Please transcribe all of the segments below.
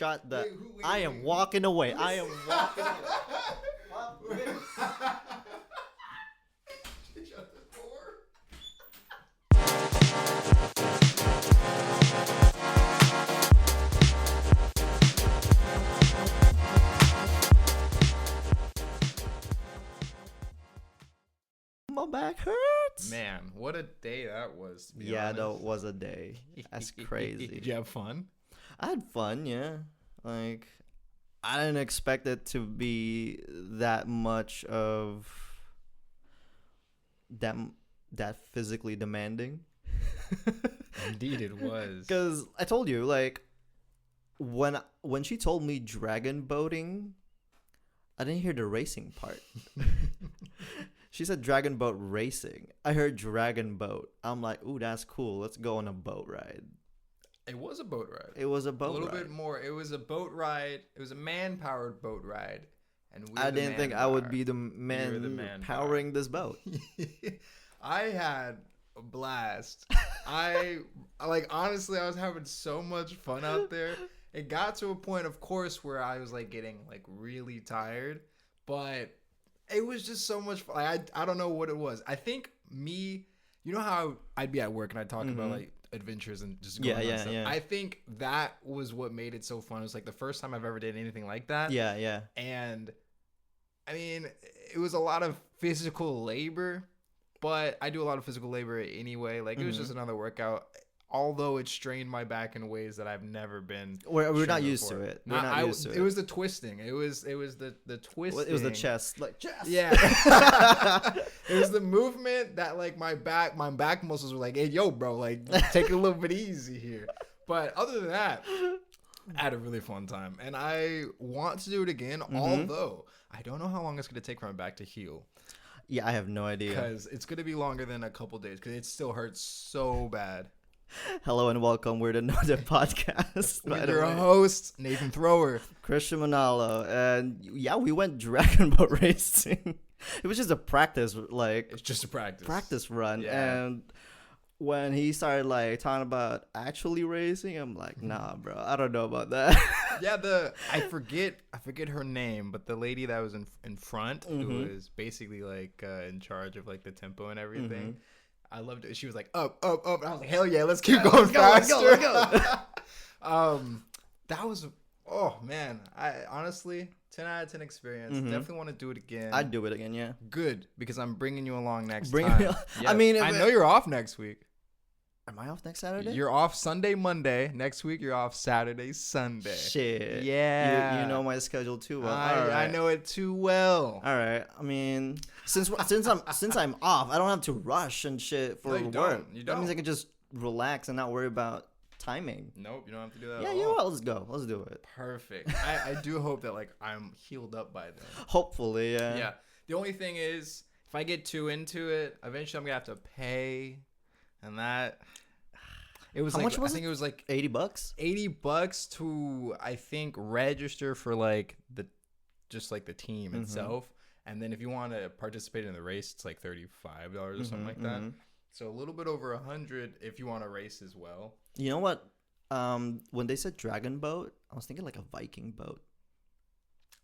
shut the. Wait, I am walking away. I am walking away. Fuck this. Shut the door. My back hurts. Man, what a day that was. To be Yeah, that honest. was a day. That's crazy. Did you have fun? I had fun, yeah. Like, I didn't expect it to be that much of that physically demanding. Indeed, it was. Because I told you, like, when she told me dragon boating, I didn't hear the racing part. She said dragon boat racing. I heard dragon boat. I'm like, ooh, that's cool. Let's go on a boat ride. It was a boat ride. It was a boat ride. A little bit more. It was a boat ride. It was a man-powered boat ride. And I didn't think I would be the man, man powering this boat. I had a blast. Honestly, I was having so much fun out there. It got to a point, of course, where I was like getting like really tired, but it was just so much fun. I don't know what it was. I think you know how I'd be at work and I'd talk about like adventures and just going on stuff. I think that was what made it so fun. It was like the first time I've ever did anything like that. Yeah. And I mean, it was a lot of physical labor, but I do a lot of physical labor anyway. Like it was just another workout. Although it strained my back in ways that I've never been. We're not used to it. We're not used to it. It was the twisting. It was the twisting. It was the chest, like chest. Yeah. It was the movement that like my back muscles were like, hey, yo, bro, like take it a little bit easy here. But other than that, I had a really fun time, and I want to do it again. Although I don't know how long it's gonna take for my back to heal. Yeah, I have no idea. Because it's gonna be longer than a couple days. Because it still hurts so bad. Hello and welcome. We're the TheNoDiff Podcast. With your host, Nathan Thrower. Christian Manalo. And yeah, we went dragon boat racing. It was just a practice, like... It's just a practice run. Yeah. And when he started, like, talking about actually racing, I'm like, nah, bro, I don't know about that. Yeah, I forget her name, but the lady that was in front, who was basically, like, in charge of, like, the tempo and everything... I loved it. She was like, up. And I was like, hell yeah, let's keep going faster. Let's go. That was, oh man. I honestly, 10 out of 10 experience. Definitely want to do it again. I'd do it again, yeah. Good, because I'm bringing you along next time. Yes. I mean, I know you're off next week. Am I off next Saturday? You're off Sunday, Monday. Next week, you're off Saturday, Sunday. Shit. Yeah. You know my schedule too well. I know it too well. All right. I mean, since I'm off, I don't have to rush and shit for work. You don't. That means I can just relax and not worry about timing. Nope, you don't have to do that. Yeah, you know what? Let's go. Let's do it. Perfect. I do hope that like I'm healed up by then. Hopefully, yeah. Yeah. The only thing is, if I get too into it, eventually I'm gonna have to pay, and that. It was How much was I think it was like $80. $80 to I think register for like the team itself, and then if you want to participate in the race, it's like $35 or something like that. So a little bit over $100 if you want to race as well. You know what? When they said dragon boat, I was thinking like a Viking boat.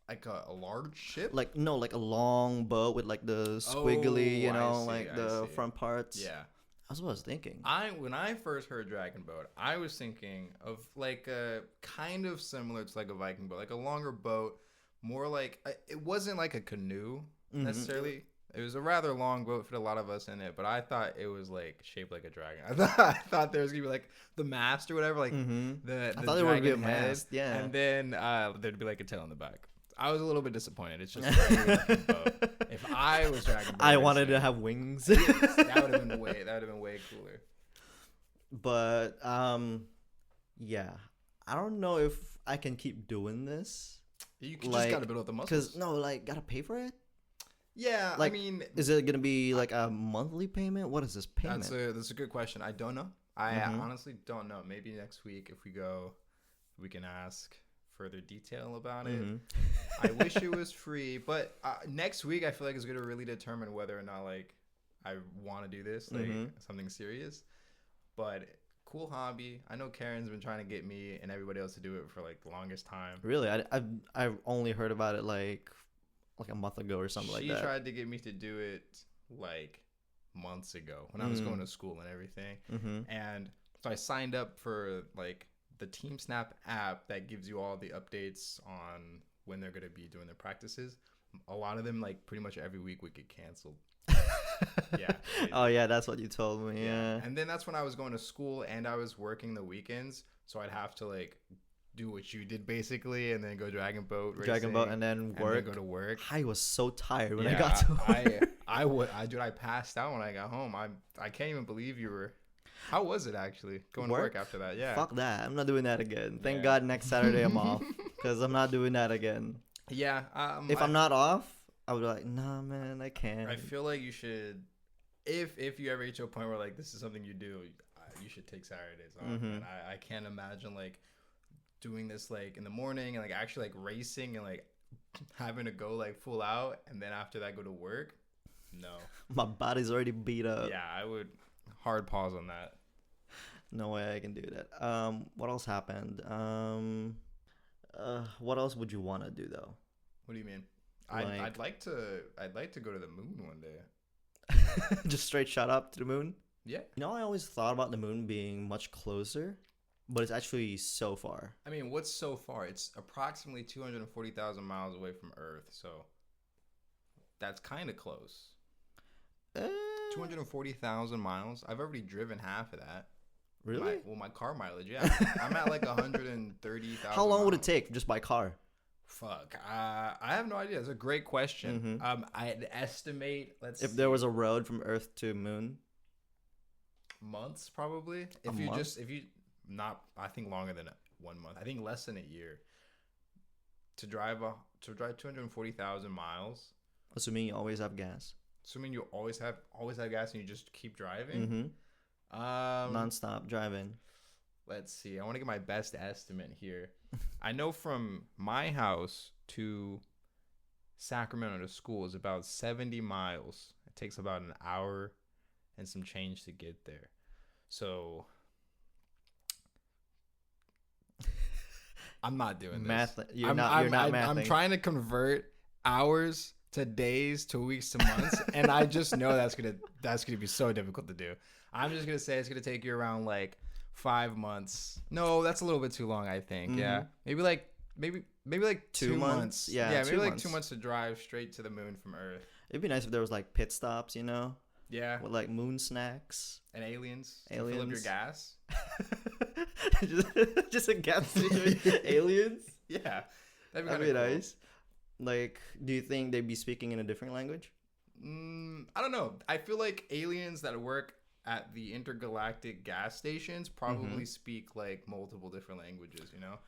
Like a large ship? Like a long boat with like the squiggly, the front parts. Yeah. That's what I was thinking. When I first heard dragon boat, I was thinking of like a kind of similar to like a Viking boat, like a longer boat, more like it wasn't like a canoe necessarily. It was a rather long boat, fit a lot of us in it, but I thought it was like shaped like a dragon. I thought there was gonna be like the mast or whatever, like the I thought there would be a head, mast, yeah, and then there'd be like a tail in the back. I was a little bit disappointed. It's just a regular boat. If I was dragon boat, I wanted to have wings. Yes, that would have been way cooler. But yeah, I don't know if I can keep doing this. You just gotta build up the muscles. Gotta pay for it. Yeah, I mean, is it gonna be like a monthly payment? What is this payment? That's a good question. I don't know. I honestly don't know. Maybe next week if we go, we can ask further detail about it. I wish it was free, but next week I feel like it's gonna really determine whether or not like I want to do this, like something serious. But cool hobby. I know Karen's been trying to get me and everybody else to do it for like the longest time. Really? I've only heard about it like a month ago or something like that. She tried to get me to do it like months ago when I was going to school and everything. And so I signed up for like the Team Snap app that gives you all the updates on when they're going to be doing their practices. A lot of them, like pretty much every week, would get canceled. Yeah. Oh yeah, that's what you told me. Yeah. And then that's when I was going to school and I was working the weekends, so I'd have to like do what you did basically, and then go dragon boat racing, and then work. And then go to work. I was so tired when I got to work. I passed out when I got home. I can't even believe you were. How was it actually going to work after that? Yeah. Fuck that. I'm not doing that again. Thank God next Saturday I'm off, because I'm not doing that again. Yeah. If I'm not off, I would be like, nah, man, I can't. I feel like you should, if you ever reach a point where like this is something you do, you should take Saturdays off. And I can't imagine like doing this like in the morning and like actually like racing and like having to go like full out and then after that go to work. No. My body's already beat up. Yeah, I would hard pause on that. No way I can do that. What else happened? What else would you want to do though? What do you mean? I'd like to go to the moon one day. Just straight shot up to the moon? Yeah. You know, I always thought about the moon being much closer, but it's actually so far. I mean, what's so far? It's approximately 240,000 miles away from Earth, so that's kind of close. 240,000 miles? I've already driven half of that. Really? My car mileage, yeah. I'm at like 130,000. How long would it take just by car? Fuck. I have no idea. It's a great question. I'd estimate, if there was a road from Earth to moon. Months, probably. I think longer than 1 month. I think less than a year. To drive 240,000 miles. Assuming you always have gas. Assuming you always have gas and you just keep driving. Non-stop driving. Let's see. I want to get my best estimate here. I know from my house to Sacramento to school is about 70 miles. It takes about an hour and some change to get there. So I'm not doing this. You're not mathing. I'm trying to convert hours to days to weeks to months, and I just know that's gonna be so difficult to do. I'm just gonna say it's gonna take you around like 5 months. No, that's a little bit too long, I think. Yeah, maybe like 2 months. Yeah, maybe like 2 months to drive straight to the moon from Earth. It'd be nice if there was like pit stops, you know. Yeah. With like moon snacks. And aliens. To fill up your gas. just a gas station. Aliens. Yeah, that'd be nice. Like, do you think they'd be speaking in a different language? I don't know. I feel like aliens that work at the intergalactic gas stations probably speak like multiple different languages, you know?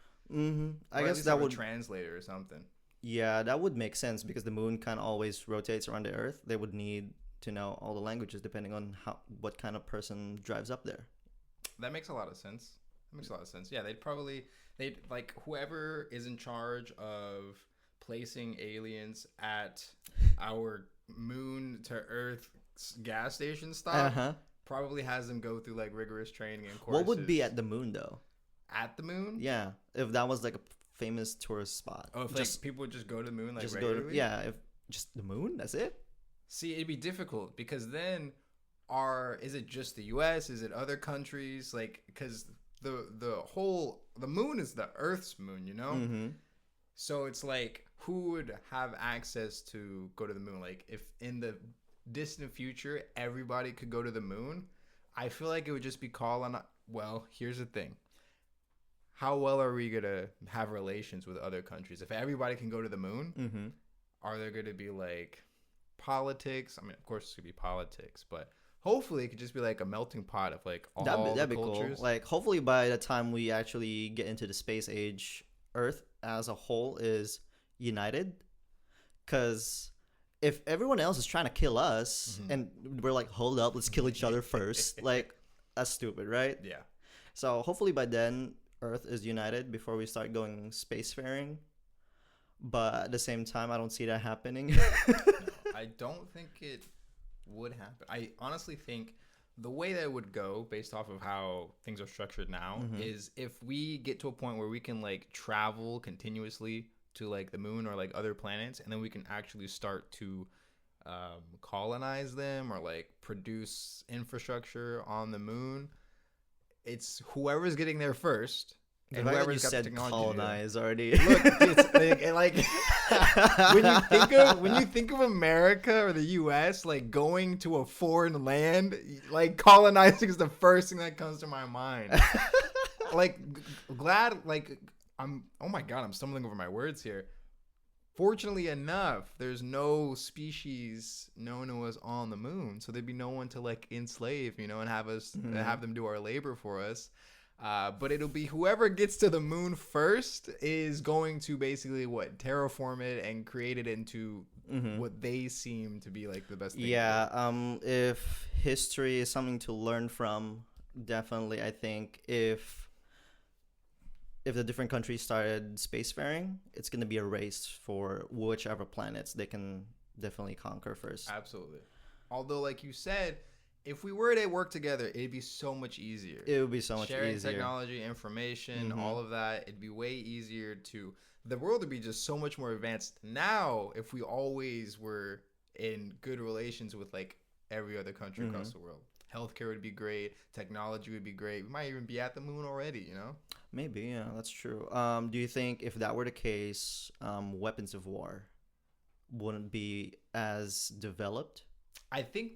I guess that would translate or something. Yeah, that would make sense because the moon kind of always rotates around the Earth. They would need to know all the languages depending on what kind of person drives up there. That makes a lot of sense. Yeah, they'd like whoever is in charge of placing aliens at our moon to Earth gas station stop probably has them go through like rigorous training and courses. What would be at the moon though? At the moon? Yeah, if that was like a famous tourist spot. Oh, if like people would just go to the moon like just regularly? If just the moon, that's it? See, it'd be difficult because then is it just the US? Is it other countries? Like, because the moon is the Earth's moon, you know? So it's like, who would have access to go to the moon? Like, if in the distant future everybody could go to the moon, I feel like it would just be called on. Well, here's the thing: how well are we gonna have relations with other countries if everybody can go to the moon? Are there gonna be like politics? I mean, of course, it's gonna be politics, but hopefully it could just be like a melting pot of like all that'd the be cultures. Cool. Like, hopefully by the time we actually get into the space age, Earth as a whole is united, because if everyone else is trying to kill us and we're like, hold up, let's kill each other first, like, that's stupid, right? Yeah. So hopefully by then Earth is united before we start going spacefaring, but at the same time I don't see that happening. No, I don't think it would happen. I honestly think the way that it would go based off of how things are structured now is if we get to a point where we can like travel continuously to like the moon or like other planets, and then we can actually start to colonize them or like produce infrastructure on the moon. It's whoever's getting there first. The And fact that you whoever's got the said technology to do it. colonize already. Look, it's like when you think of America or the U.S. like going to a foreign land, like colonizing is the first thing that comes to my mind. Like glad, like oh my God, I'm stumbling over my words here. Fortunately enough, there's no species known to us on the moon, so there'd be no one to like enslave, and have us have them do our labor for us. But it'll be whoever gets to the moon first is going to basically terraform it and create it into what they seem to be like the best thing. Yeah. If history is something to learn from, definitely, I think if the different countries started spacefaring, it's going to be a race for whichever planets they can definitely conquer first. Absolutely. Although, like you said, if we were to work together, it'd be so much easier. It would be so much Sharing easier. technology, information, all of that, it'd be way easier to... The world would be just so much more advanced now if we always were in good relations with, like, every other country across the world. Healthcare would be great. Technology would be great. We might even be at the moon already, Maybe, yeah, that's true. Do you think if that were the case, weapons of war wouldn't be as developed? I think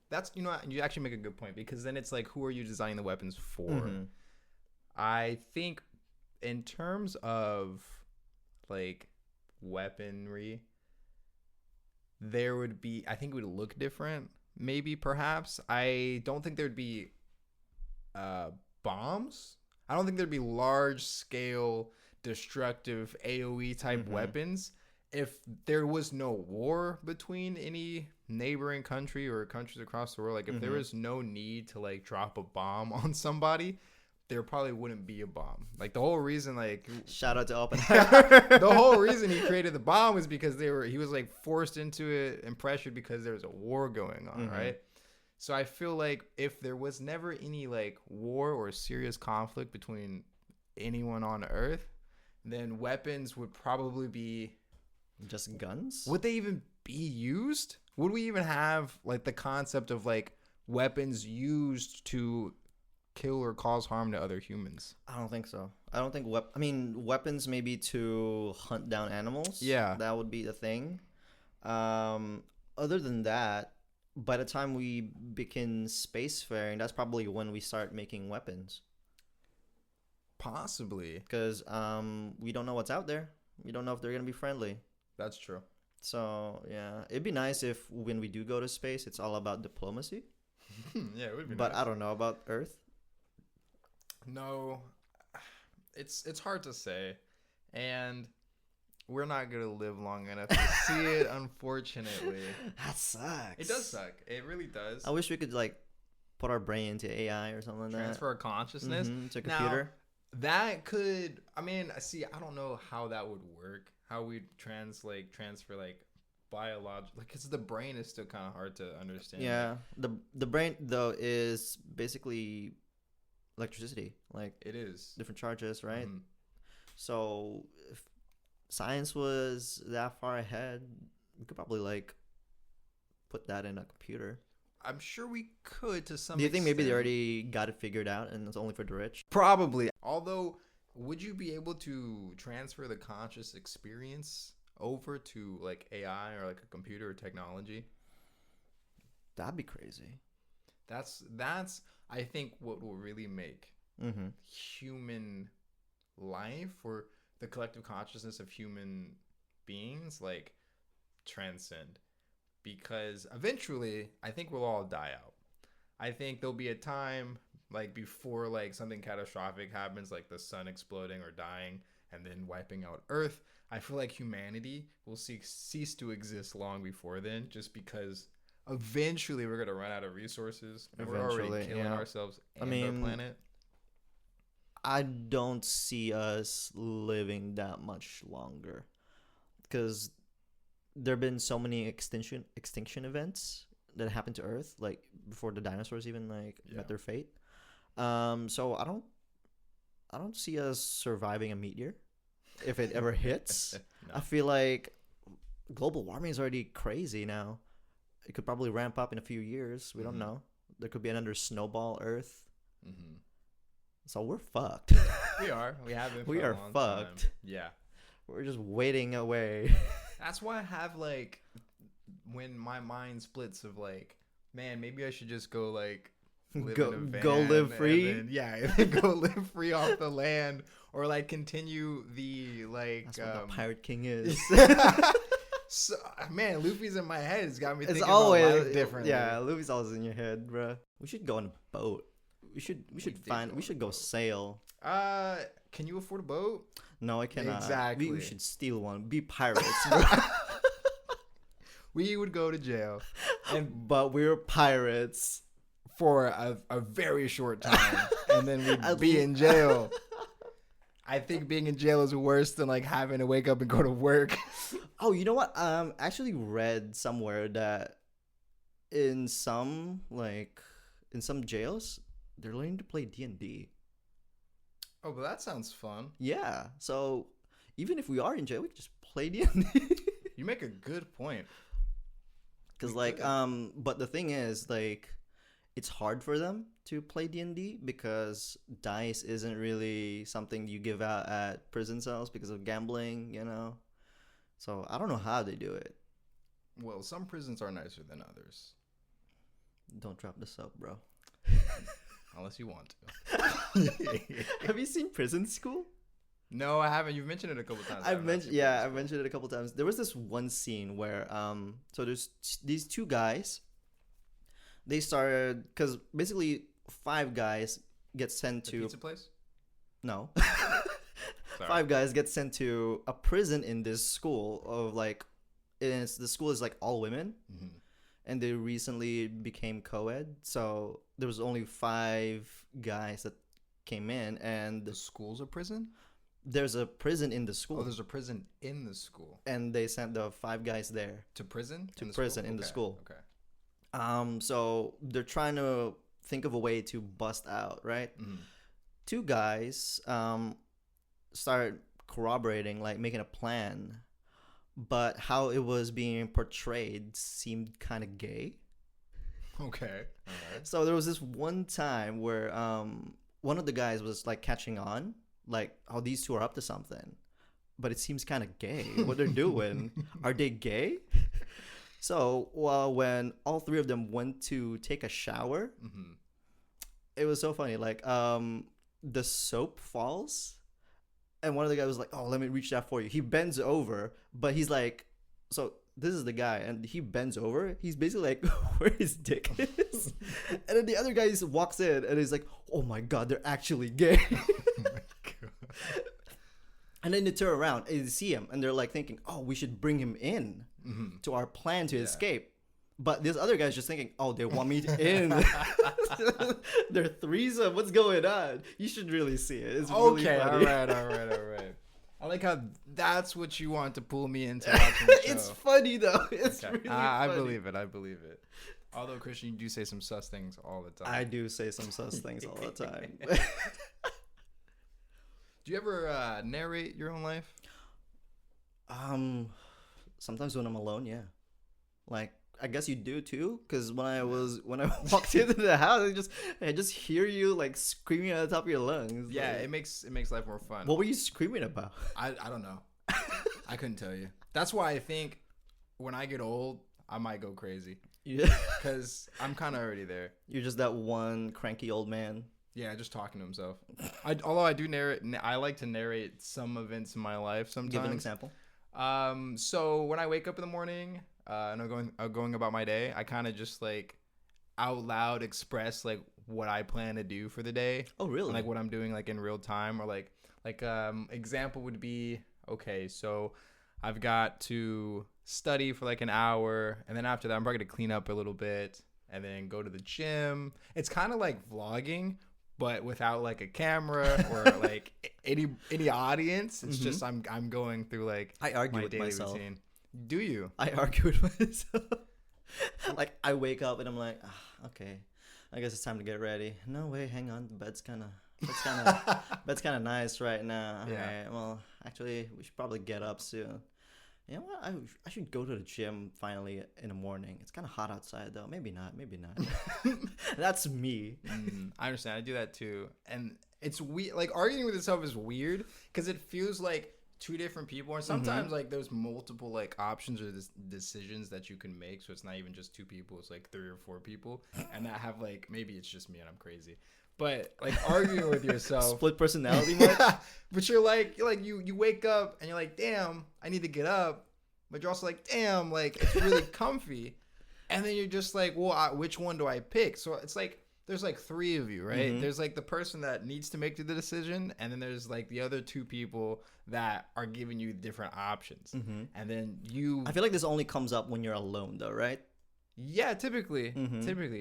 that's, you actually make a good point, because then it's like, who are you designing the weapons for? I think in terms of like weaponry, I think it would look different. Maybe, perhaps. I don't think there'd be bombs. I don't think there'd be large-scale, destructive AoE type weapons if there was no war between any neighboring country or countries across the world. Like, if there was no need to like drop a bomb on somebody, there probably wouldn't be a bomb. Like, the whole reason, like, shout out to Oppenheimer. the whole reason he created the bomb was because he was like forced into it and pressured because there was a war going on, right? So I feel like if there was never any like war or serious conflict between anyone on Earth, then weapons would probably be just guns. Would they even be used? Would we even have like the concept of like weapons used to kill or cause harm to other humans? I don't think so. I don't think weapons maybe to hunt down animals. Yeah, that would be the thing. Other than that, by the time we begin spacefaring, that's probably when we start making weapons. Possibly, because we don't know what's out there. We don't know if they're gonna be friendly. That's true. So yeah, it'd be nice if when we do go to space, it's all about diplomacy. Yeah, it would be. But nice. I don't know about Earth. No, it's hard to say, and we're not gonna live long enough to see it, unfortunately. That sucks. It does suck. It really does. I wish we could like put our brain into AI or something like that. Transfer our consciousness to a computer. Now, that could. I mean, see, I don't know how that would work. How we transfer like biological, like, because the brain is still kind of hard to understand. Yeah, the brain though is basically electricity, like it is different charges, right? So if science was that far ahead, we could probably like put that in a computer. I'm sure we could to some extent. Do you think maybe they extent. already got it figured out and it's only for the rich? Probably. Although, would you be able to transfer the conscious experience over to like AI or like a computer or technology? That'd be crazy. That's I think what will really make human life or the collective consciousness of human beings like transcend, because eventually I think we'll all die out. I think there'll be a time like before like something catastrophic happens, like the sun exploding or dying and then wiping out Earth. I feel like humanity will cease to exist long before then, just because eventually we're going to run out of resources. And we're already killing ourselves and our planet. I don't see us living that much longer, because there have been so many extinction events that happened to Earth, like before the dinosaurs even like Yeah. met their fate. So I don't see us surviving a meteor if it ever hits. No. I feel like global warming is already crazy now. It could probably ramp up in a few years. We don't Mhm. know. There could be another snowball Earth. Mhm. So we're fucked. We are. We have been. For We a are long fucked. Time. Yeah. We're just waiting away. That's why I have like, when my mind splits of like, man, maybe I should just go like live in a van Go live and free. then- yeah, go live free off the land, or like continue the like. That's what the Pirate King is. So, man, Luffy's in my head. It's got me It's thinking always about life differently. Yeah, Luffy's always in your head, bro. We should go on a boat. We should did find. go We on should a go boat. sail. Can you afford a boat? No, I cannot. Exactly. We should steal one. Be pirates, bro. We would go to jail, and But we're pirates. for a very short time, and then we'd At be le- in jail. I think being in jail is worse than like having to wake up and go to work. Oh, you know what? Actually read somewhere that in some jails they're learning to play D&D. Oh, but that sounds fun. Yeah. So even if we are in jail, we can just play D&D. You make a good point. Cuz We like could. but the thing is like it's hard for them to play D&D because dice isn't really something you give out at prison cells because of gambling, you know. So I don't know how they do it. Well, some prisons are nicer than others, Don't drop this up, bro. unless you want to. Have you seen Prison School? No, I haven't. You've mentioned it a couple times. I I've have not mentioned, seen yeah, Prison I've mentioned it a couple times. There was this one scene where, so there's these two guys. They started because basically 5 guys get sent School. The to pizza place. no, Sorry. 5 guys get sent to a prison in this school of like, the school is like all women, Mhm. and they recently became co-ed. So there was only 5 guys that came in, and The school's a prison. there's a prison in the school, Oh, there's a prison in the school. and they sent the 5 guys there. To prison. To in the prison school? in the Okay, school. Okay. So they're trying to think of a way to bust out, right? Mhm. 2 guys started corroborating, like making a plan, but how it was being portrayed seemed kind of gay. Okay. All right. So there was this one time where one of the guys was like catching on, like, oh, these 2 are up to something, but it seems kind of gay. What they're doing? Are they gay? So when all 3 of them went to take a shower, Mm-hmm. it was so funny. Like the soap falls, and one of the guys was like, "Oh, let me reach that for you." He bends over, but he's like, so this is the guy, and he bends over. He's basically like, where his dick is, and then the other guy just walks in, and he's like, "Oh my god, they're actually gay." Oh my god. And then they turn around and they see him, and they're like thinking, "Oh, we should bring him in Mm-hmm. to our plan to Yeah. escape." But this other guy's just thinking, "Oh, they want me in." They're threesome. What's going on? You should really see it. It's really Okay. funny. All right. I like how that's what you want to pull me into watching the show. It's funny though. It's Okay. really I funny. believe it. I believe it. Although Christian, you do say some sus things all the time. I do say some sus things all the time. Do you ever narrate your own life? Sometimes when I'm alone, yeah. Like I guess you do too, because when I walked into the house, I just hear you like screaming at the top of your lungs. Yeah, like, it makes life more fun. what were you screaming about? I don't know. I couldn't tell you. That's why I think when I get old, I might go crazy Yeah. because I'm kind of already there. You're just that one cranky old man. Yeah, just talking to himself. Although I do narrate, I like to narrate some events in my life sometimes. Give an example. So when I wake up in the morning and I'm going about my day, I kind of just like out loud express like what I plan to do for the day. Oh, really? And, like what I'm doing like in real time, or like example would be, okay, so I've got to study for like an hour, and then after that I'm probably gonna clean up a little bit and then go to the gym. It's kind of like vlogging, but without like a camera or like any audience. It's just I'm going through like I argue my with daily myself. routine. Do you? I argue with myself. Like I wake up and I'm like, okay, I guess it's time to get ready. No way, hang on, the bed's kind of nice right now. All Yeah. right, well, actually, we should probably get up soon. You know what? I should go to the gym finally in the morning. It's kind of hot outside though. Maybe not. Maybe not. That's me. I understand. I do that too, and it's weird. Like arguing with yourself is weird because it feels like two different people, and sometimes like there's multiple like options or decisions that you can make. So it's not even just two people; it's like 3 or 4 people, and that have like maybe it's just me and I'm crazy. But like arguing with yourself, Split personality much? but you wake up and you're like, damn, I need to get up, but you're also like, damn, like it's really comfy, and then you're just like, well, which one do I pick? So it's like there's like 3 of you, right? There's like the person that needs to make the decision, and then there's like the other 2 people that are giving you different options, and then you. I feel like this only comes up when you're alone though, right? Yeah, typically,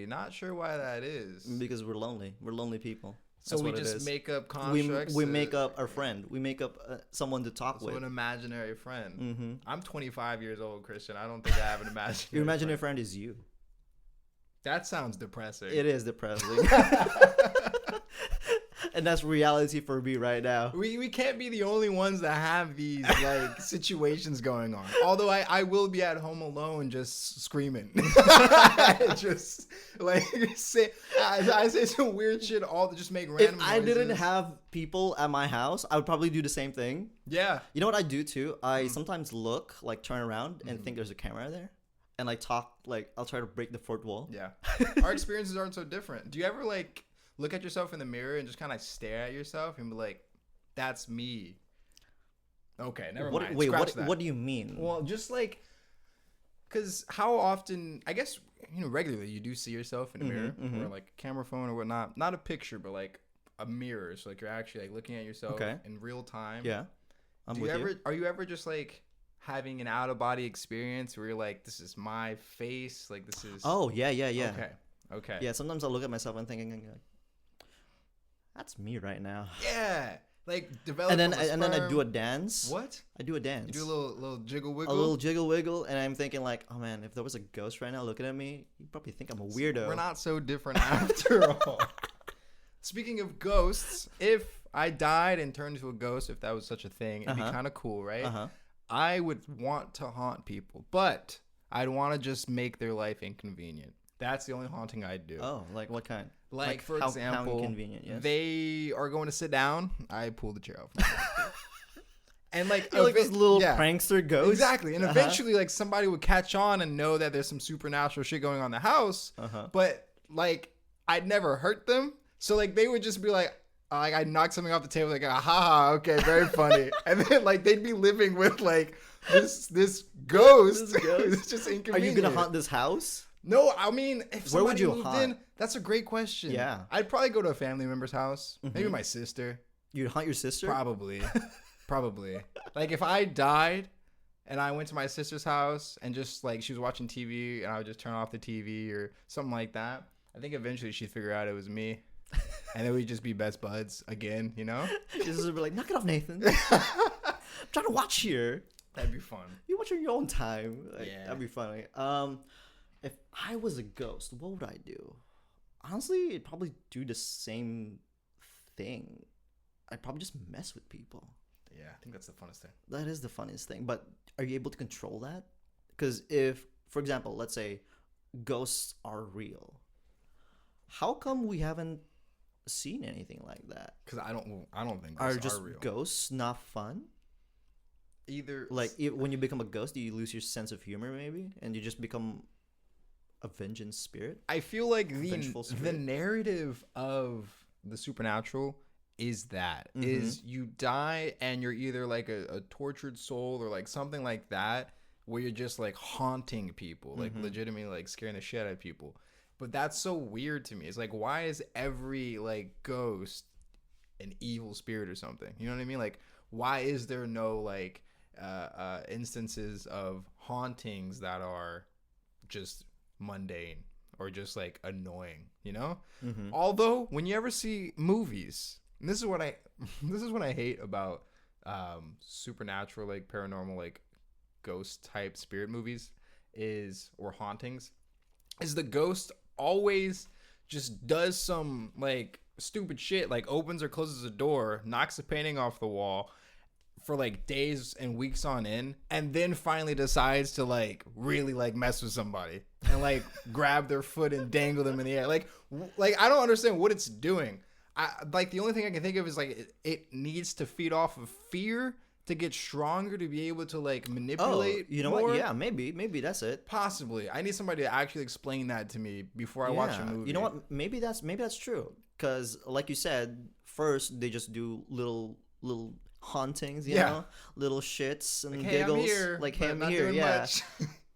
not sure why that is. Because we're lonely. We're lonely people. So we just make up constructs. We make up our friend. We make up someone to talk with. An imaginary friend. I'm 25 years old, Christian. I don't think I have an imaginary. Your imaginary friend is you. That sounds depressing. It is depressing. And that's reality for me right now. We can't be the only ones that have these like situations going on. Although I will be at home alone just screaming. Just like I say some weird shit just make random If I noises. didn't have people at my house, I would probably do the same thing. Yeah. You know what I do too? I sometimes look, like turn around and think there's a camera there. And like talk, like I'll try to break the fourth wall. Yeah. Our experiences aren't so different. Do you ever like look at yourself in the mirror and just kind of stare at yourself and be like, that's me? Okay, never mind. Wait, Scratch that. what do you mean? Well, just like, because how often, I guess, regularly you do see yourself in a mirror or like a camera phone or whatnot. Not a picture, but like a mirror. So like you're actually like looking at yourself in real time. Yeah. Are you ever just like having an out of body experience where you're like, this is my face? Like this is. Oh, yeah. Okay. Yeah, sometimes I'll look at myself and thinking, like, that's me right now. Yeah. Like develop. And then I do a dance. What? I do a dance. You do a little jiggle wiggle. A little jiggle wiggle, and I'm thinking like, oh man, if there was a ghost right now looking at me, you'd probably think I'm a weirdo. We're not so different after all. Speaking of ghosts, if I died and turned into a ghost, if that was such a thing, it'd be kind of cool, right? I would want to haunt people, but I'd want to just make their life inconvenient. That's the only haunting I'd do. Oh, like what kind? Like for how example, inconvenient, yes. They are going to sit down. I pull the chair off. And like, you're like this little prankster ghost. Exactly. And eventually like somebody would catch on and know that there's some supernatural shit going on in the house. But like I'd never hurt them. So like they would just be like I knocked something off the table, like, aha, okay, very funny. And then like they'd be living with like this ghost. It's just inconvenient. Are you gonna haunt this house? No, I mean, if where would somebody you moved haunt? in, that's a great question. Yeah. I'd probably go to a family member's house. Maybe my sister. You'd haunt your sister? Probably. Like if I died and I went to my sister's house and just like she was watching TV and I would just turn off the TV or something like that, I think eventually she'd figure out it was me. And then we'd just be best buds again, you know? She'd just be like, knock it off, Nathan. I'm trying to watch here. That'd be fun. You watch on your own time. Like, Yeah. That'd be funny. If I was a ghost, what would I do? Honestly, I'd probably do the same thing. I'd probably just mess with people. Yeah, I think that's the funnest thing. That is the funniest thing. But are you able to control that? Because if, for example, let's say ghosts are real, how come we haven't seen anything like that? Because I don't think Are ghosts just are real. ghosts not fun? Either Like when you become a ghost, do you lose your sense of humor maybe, and you just become a vengeance spirit? I feel like Vengeful the spirit. narrative of the supernatural is that is you die and you're either like a tortured soul or like something like that where you're just like haunting people, like legitimately like scaring the shit out of people. But that's so weird to me. It's like, why is every like ghost an evil spirit or something? You know what I mean? Like, why is there no like instances of hauntings that are just mundane or just like annoying, you know? Although when you ever see movies, and this is what I hate about supernatural, like paranormal, like ghost type spirit movies, or hauntings, is the ghost always just does some like stupid shit, like opens or closes a door, knocks the painting off the wall for like days and weeks on end, and then finally decides to like really like mess with somebody and like grab their foot and dangle them in the air. Like I don't understand what it's doing. I like the only thing I can think of is like it needs to feed off of fear to get stronger, to be able to like manipulate. You know more. what? Yeah, maybe that's it. Possibly. I need somebody to actually explain that to me before I watch a movie. You know what? Maybe that's true. Because like you said, first they just do little hauntings, you know, little shits and like, hey, giggles. I'm here, like, hey, I'm here. Yeah.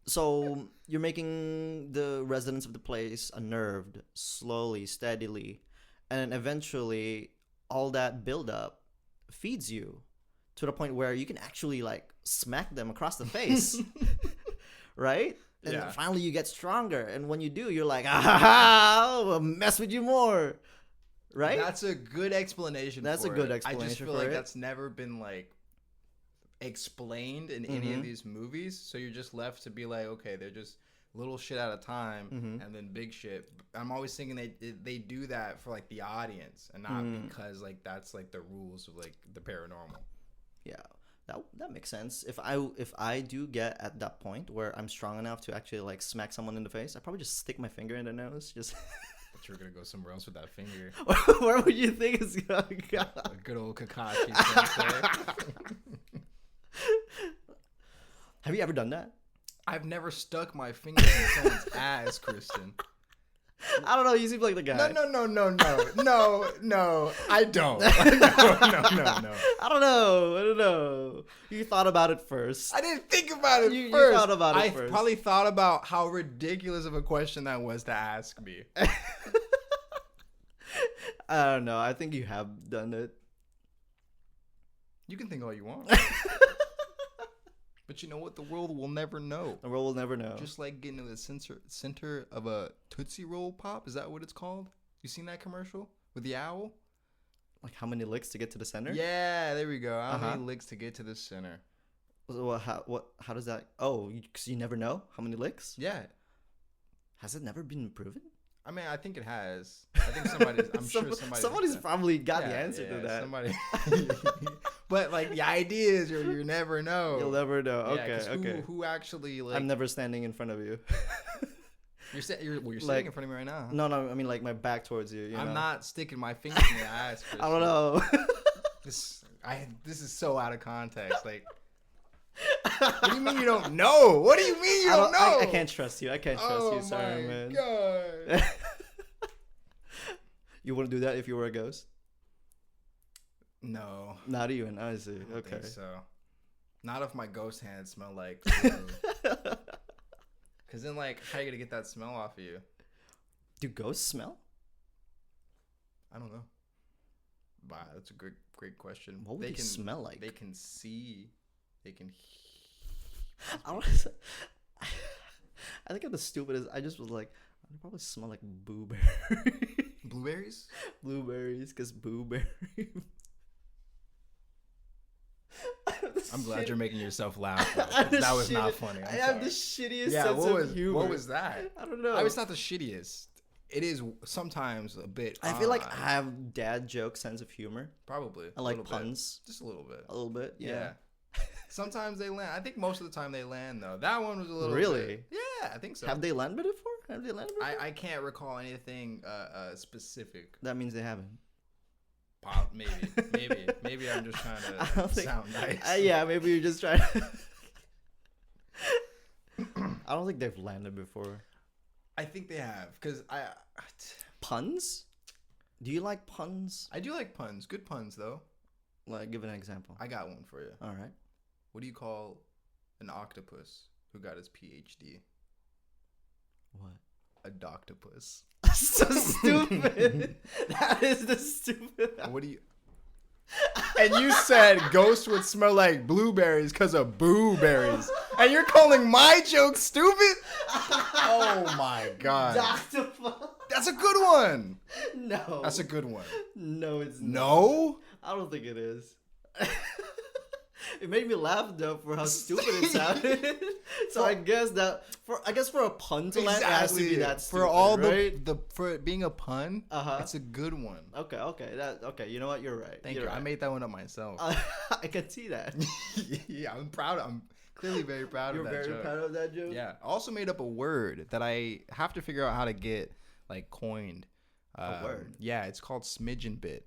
So you're making the residents of the place unnerved, slowly, steadily, and eventually all that buildup feeds you to the point where you can actually like smack them across the face, right? And then finally you get stronger, and when you do, you're like, I'll mess with you more, right? That's a good explanation. That's a good explanation. I just feel like that's never been like explained in any of these movies, so you're just left to be like, okay, they're just little shit at a time, and then big shit. I'm always thinking they do that for like the audience, and not because like that's like the rules of like the paranormal. Yeah, that makes sense. If I do get at that point where I'm strong enough to actually like smack someone in the face, I probably just stick my finger in the nose. Just. But you're gonna go somewhere else with that finger. Where would you think it's going? A good old Kakashi sensei. Have you ever done that? I've never stuck my finger in someone's ass, Kristen. I don't know. You seem like the guy. No. I don't. No. I don't know. You thought about it first. I didn't think about it first. You thought about it first. I probably thought about how ridiculous of a question that was to ask me. I don't know. I think you have done it. You can think all you want. But you know what? The world will never know. The world will never know. Just like getting to the center of a Tootsie Roll Pop. Is that what it's called? You seen that commercial with the owl? Like how many licks to get to the center? Yeah, there we go. How many licks to get to the center? So how does that? Oh, because you never know how many licks? Yeah. Has it never been proven? I mean, I think it has. I think somebody's probably got the answer to that. Somebody. But like the idea is you never know. You'll never know. Okay. Who actually like? I'm never standing in front of you. You're sitting like, in front of me right now. Huh? No. I mean like my back towards you. I'm know? not sticking my finger in your ass. Kristen. I don't know. This is so out of context. Like, what do you mean you don't know? What do you mean you don't know? I can't trust you. Sorry, man. God. You wouldn't do that if you were a ghost? No. Not even. I see. I don't Okay. think so. Not if my ghost hands smell like. Because then, like, how are you gonna get that smell off of you? Do ghosts smell? I don't know. Wow, that's a great question. What would they smell like? They can see. They can. I think I'm the stupidest. I just was like, they probably smell like blueberry. Blueberries? Blueberries, because blueberry. I'm glad you're making yourself laugh. That was not funny. I have the shittiest sense of humor. What was that? I don't know. It's not the shittiest. It is sometimes a bit. I feel like I have dad joke sense of humor. Probably. I like puns. Just a little bit. A little bit, yeah. Sometimes they land. I think most of the time they land though. That one was a little. Really? Bit, yeah, I think so. Have they landed before? I can't recall anything specific. That means they haven't. Maybe I'm just trying to sound nice. Yeah, maybe you're just trying to. I don't think they've landed before. I think they have, because puns? Do you like puns? I do like puns. Good puns though. Like, give an example. I got one for you. All right. What do you call an octopus who got his PhD? What? A doctopus. So stupid. That is the stupid. What do you? And you said ghosts would smell like blueberries because of blueberries, and you're calling my joke stupid? Oh my god. Doctopus. That's a good one. No. That's a good one. No, it's not. No? I don't think it is. It made me laugh though for how stupid it sounded. So I guess for a pun to land, it has to be that stupid, for all right? for it being a pun. Uh-huh. It's a good one. Okay. You know what? You're right. Thank You're you. right. I made that one up myself. I can see that. Yeah, I'm proud. I'm clearly very proud You're of that very joke. proud of that joke. Yeah. I also made up a word that I have to figure out how to get like coined. A word. Yeah, it's called Smidgenbit.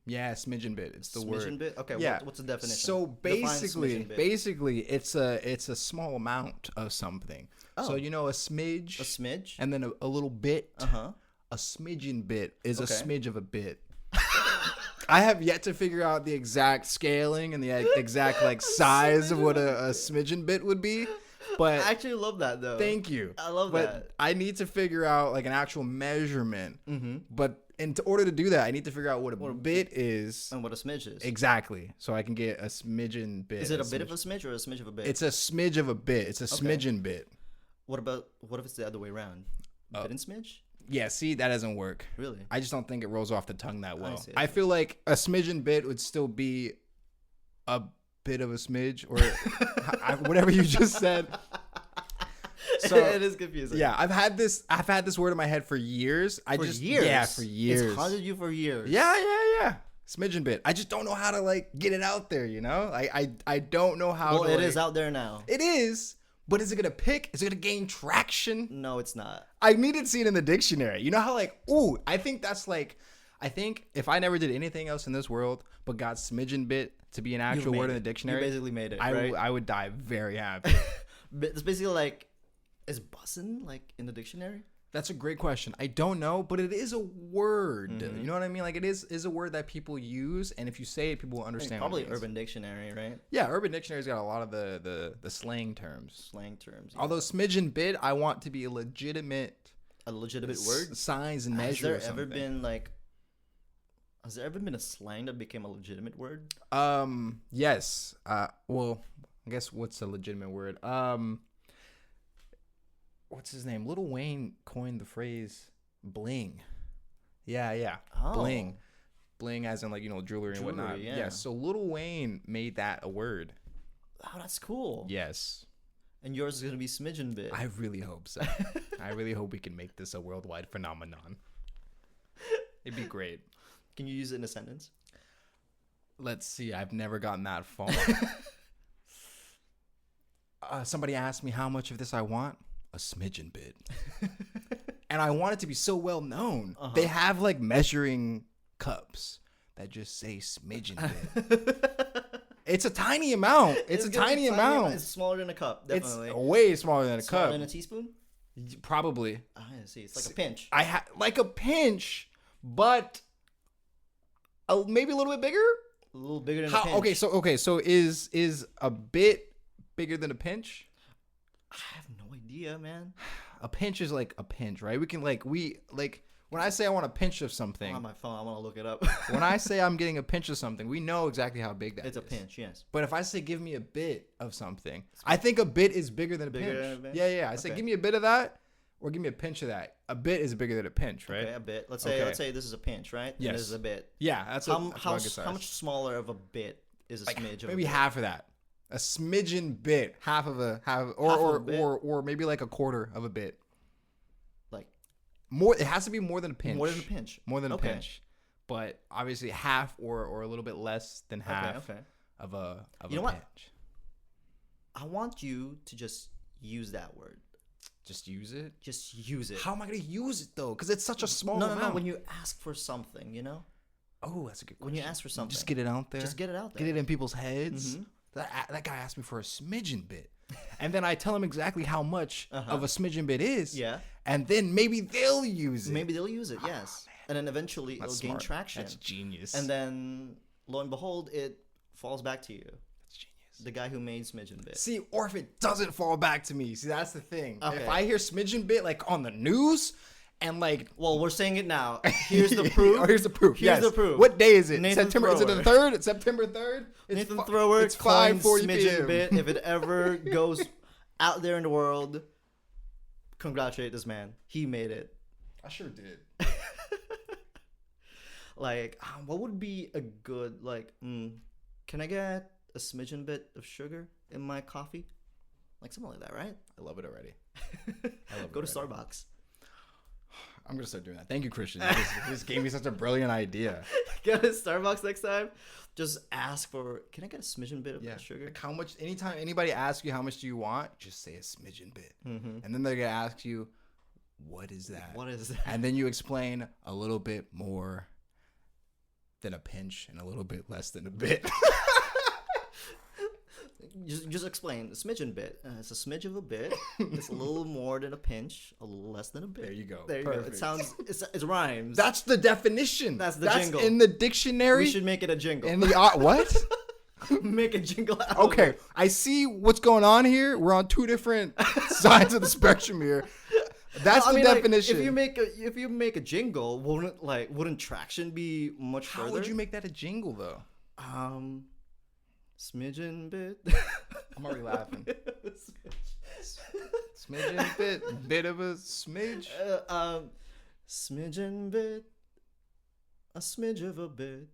Yeah, Smidgenbit. It's the word. Smidgenbit? Okay, Yeah. what's the definition? So Define Smidgenbit. basically, it's a small amount of something. Oh. So a smidge, A smidge? and then a little bit. Uh-huh. A Smidgenbit is Okay. a smidge of a bit. I have yet to figure out the exact scaling and the exact like size of what a Smidgenbit would be. But I actually love that though. thank you. I love but that. I need to figure out like an actual measurement. Mm-hmm. But in order to do that, I need to figure out what a bit is. And what a smidge is. Exactly. So I can get a smidgen bit. Is it a bit of a smidge or a smidge of a bit? It's a smidge of a bit. It's a smidgen bit. What if it's the other way around? Bit and smidge? Yeah, see, that doesn't work. Really? I just don't think it rolls off the tongue that well. see. I feel like a smidgen bit would still be a bit of a smidge or whatever you just said. So it is confusing. yeah, I've had this word in my head for years. Years? Yeah, for years. It's haunted you for years. Yeah. Smidgen bit. I just don't know how to like get it out there, I don't know how Well, to it is out there now. It is, but is it gonna pick? Is it gonna gain traction? No, it's not. I needed to see it in the dictionary. You know how I think if I never did anything else in this world but got smidgen bit to be an actual word in the dictionary, You basically made it, right? I would die very happy. It's basically like, is bussin' like in the dictionary? That's a great question. I don't know, but it is a word. Mm-hmm. You know what I mean? Like it is a word that people use, and if you say it, people will understand. Probably what it means. Urban Dictionary, right? Yeah, Urban Dictionary's got a lot of the slang terms. Slang terms. Yeah. Although smidgen bit, I want to be a legitimate word? size and Has measure. there or something. Has there ever been a slang that became a legitimate word? Yes. Well, I guess what's a legitimate word? What's his name? Lil Wayne coined the phrase bling. Yeah. Oh. Bling as in like, jewelry and whatnot. Yeah. So Lil Wayne made that a word. Oh, that's cool. Yes. And yours is gonna be smidgen bit. I really hope so. I really hope we can make this a worldwide phenomenon. It'd be great. Can you use it in a sentence? Let's see. I've never gotten that far. Somebody asked me how much of this I want. A smidgen bit. And I want it to be so well known. Uh-huh. They have like measuring cups that just say smidgen bit. It's a tiny amount. It's a gonna be tiny amount. It's smaller than a cup, definitely. It's way smaller than a Smaller cup. than a teaspoon? Probably. I see. It's like a pinch. Like a pinch, but maybe a little bit bigger. A little bigger than a pinch. So is a bit bigger than a pinch? I have no idea, man. A pinch is like a pinch, right? We can when I say I want a pinch of something. On my phone, I want to look it up. When I say I'm getting a pinch of something, we know exactly how big that is. It's a pinch, yes. But if I say give me a bit of something, I think a bit is bigger than a Bigger pinch. than a pinch? Yeah. I say give me a bit of that, or give me a pinch of that. A bit is bigger than a pinch, right? Okay, a bit. Let's say this is a pinch, right? Yes. And this is a bit. Yeah, that's How rugged size. much smaller of a bit is a smidge of Maybe a bit? half of that. A smidgen bit, half of a bit? or maybe like a quarter of a bit. Like More, it has to be more than a pinch. more than a pinch. More than a Okay. pinch. But obviously half or a little bit less than half Okay. of a You know pinch. what? I want you to just use that word. Just use it. Just use it. How am I gonna use it though? Because it's such a small No. amount. When you ask for something, Oh, that's a good question. when you ask for something, Just get it out there. Just get it out there. Get it in people's heads. Mhm. That guy asked me for a smidgen bit, and then I tell him exactly how much Uh-huh. of a smidgen bit is. Yeah. And then maybe they'll use it. Maybe they'll use it. Yes. And then eventually That's it'll gain smart. traction. That's genius. And then lo and behold, it falls back to you. That's genius. The guy who made smidgen bit. See, or if it doesn't fall back to me. See, that's the thing. Okay. If I hear smidgen bit like on the news, and like, Well, we're saying it now. Here's the proof. Oh, here's the proof. Here's Yes. the proof. What day is it? Nathan September. Is it the Thrower. 3rd? September 3rd. Nathan Thrower It's coined 5:40 smidgen p.m. bit. If it ever goes out there in the world, congratulate this man. He made it. I sure did. Like, what would be a good can I get a smidgen bit of sugar in my coffee, like something like that, right? I love it already. Go to Starbucks. I'm gonna start doing that. Thank you, Christian. This gave me such a brilliant idea. Go to Starbucks next time. Just ask for. Can I get a smidgen bit of sugar? Like how much? Anytime anybody asks you how much do you want, just say a smidgen bit, Mm-hmm. and then they're gonna ask you, "What is that?" What is that? And then you explain a little bit more than a pinch and a little bit less than a bit. Just explain. A smidgen bit. It's a smidge of a bit. It's a little more than a pinch. A little less than a bit. There you go. There you Perfect. go. It sounds. It rhymes. That's the definition. That's the jingle. in the dictionary. We should make it a jingle. In the what? Make a jingle out of Okay, it. I see what's going on here. We're on two different sides of the spectrum here. That's the definition. Like, if you make a jingle, wouldn't traction be much further? How would you make that a jingle though? Smidgen bit. I'm already laughing. Smidgen bit of a smidge. Smidgen bit, a smidge of a bit.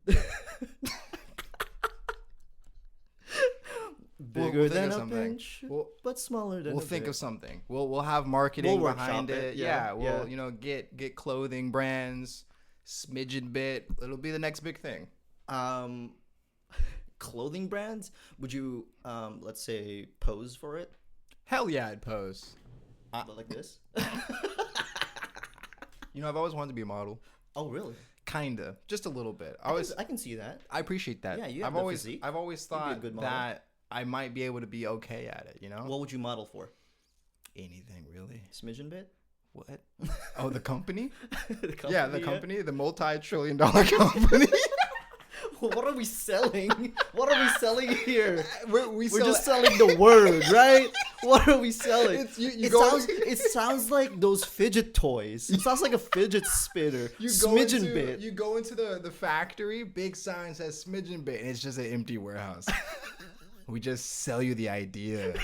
Bigger than a pinch, but smaller than. We'll a think bit. of something. We'll have marketing We'll behind workshop it. it. Yeah. Yeah. We'll get clothing brands. Smidgen bit. It'll be the next big thing. Clothing brands. Would you let's say pose for it? Hell yeah, I'd pose. But like this? You know, I've always wanted to be a model. Oh really? Kinda, just a little bit. I can see that. I appreciate that. Yeah, you have the physique. I've always You'd be a thought good model. that I might be able to be okay at it. You know, What would you model for? anything really. Smidgen bit? What? Oh, the company? The Yeah, the company, the multi-trillion-dollar company. What are we selling? What are we selling here? We're just selling the word, right? What are we selling? It sounds like those fidget toys. It sounds like a fidget spinner. Smidgen bit. You go into the factory, big sign says Smidgen bit, and it's just an empty warehouse. We just sell you the idea.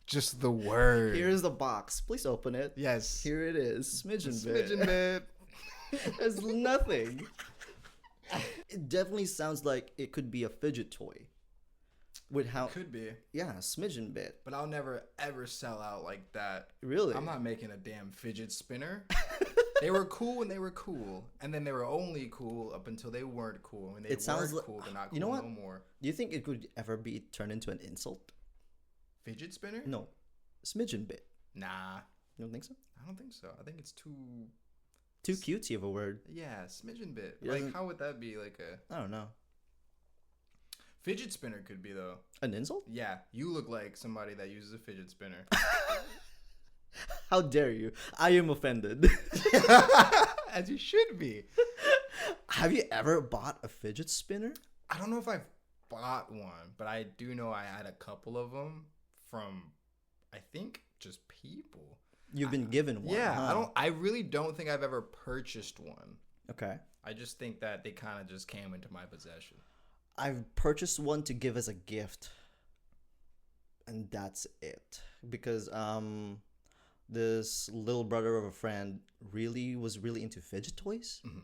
Just the word. Here's the box. Please open it. Yes. Here it is. Smidgen bit. Smidgen bit. There's nothing. It definitely sounds like it could be a fidget toy. With how Could be. yeah, smidgen bit. But I'll never ever sell out like that. Really? I'm not making a damn fidget spinner. They were cool when they were cool, and then they were only cool up until they weren't cool. When they weren't cool, they're not cool no more. Do you think it could ever be turned into an insult? Fidget spinner? No. Smidgen bit. Nah. You don't think so? I don't think so. I think it's too cutesy of a word. Yeah, smidgen bit. It Like, doesn't- how would that be like a I don't know. fidget spinner? Could be though. An insult? Yeah, you look like somebody that uses a fidget spinner. How dare you? I am offended. As you should be. Have you ever bought a fidget spinner? I don't know if I've bought one, but I do know I had a couple of them from, I think, just people. You've been given one. Yeah, huh? I really don't think I've ever purchased one. Okay. I just think that they kind of just came into my possession. I've purchased one to give as a gift. And that's it. Because this little brother of a friend was really into fidget toys. Mm-hmm.